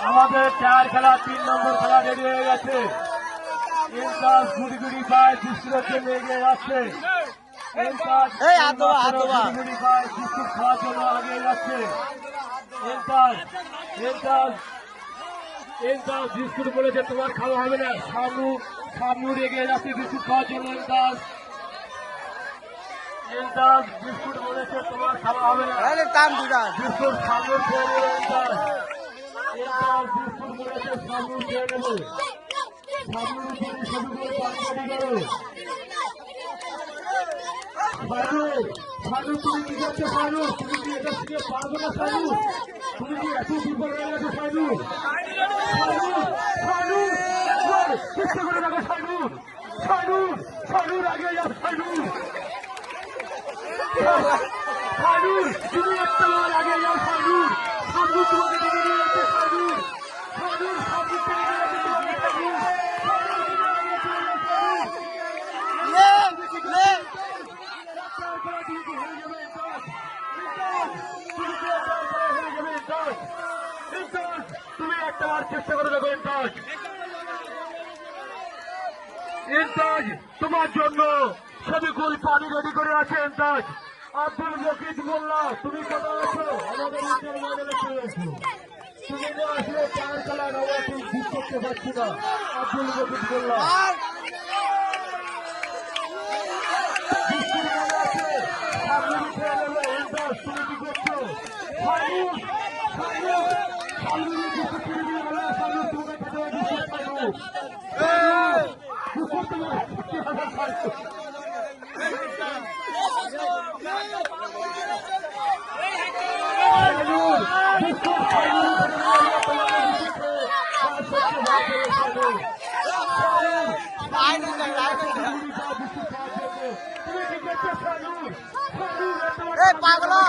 আমাদের চার খেলা 3 নম্বর খেলা রেডি হয়ে গেছে। ইনচার্জ গুড়ি গুড়ি পায় বিস্কুটের জন্য এগিয়ে যাচ্ছে। ইনচার্জ গুড়ি পায় বিস্কুট খাওয়ার জন্য এগিয়ে যাচ্ছে। ইনচার্জ বিস্কুট বলেছে তোমার খাওয়া হবে না। সামনুর এগিয়ে যাচ্ছে বিস্কুট খাওয়ার জন্য। ইনচার্জ বিস্কুট বলেছে তোমার খাওয়া হবে না। বিস্কুট সামনুর খেয়ে নেবে। ইনচার্জ বিস্কুট বলেছে সামনুর খেয়ে নেবে। সামনুর যদি শুরু করে পানি করো। সানু তুমি কি করছো? সানু তুমি কি এটা শিখে পারবো না? সানু তুমি কি এত দুর্বল হয়ে গেছো? সানু চেষ্টা করে দেখো। সানুর আগে যাও। সানু তুমি একটা বার আগে যাও। সানু তোমাকে দেখে নিয়ে যাচ্ছে। সানুর সামনে থেকে নিয়ে যাচ্ছে তোমাকে। তুমি একটা বার চেষ্টা করে দেখো। ইনচার্জ তোমার জন্য সবিকুল পানি রেডি করে আছে। ইনচার্জ আব্দুল মকিদ মোল্লা তুমি কোথায় আছো? আমাদের ইন্টারভিউ চলে আসো। তুমি আসলে 4 খেলা নবাবী বুক করতে পারছি না। আব্দুল মকিদ মোল্লা তুমি কি করছো? পাগলা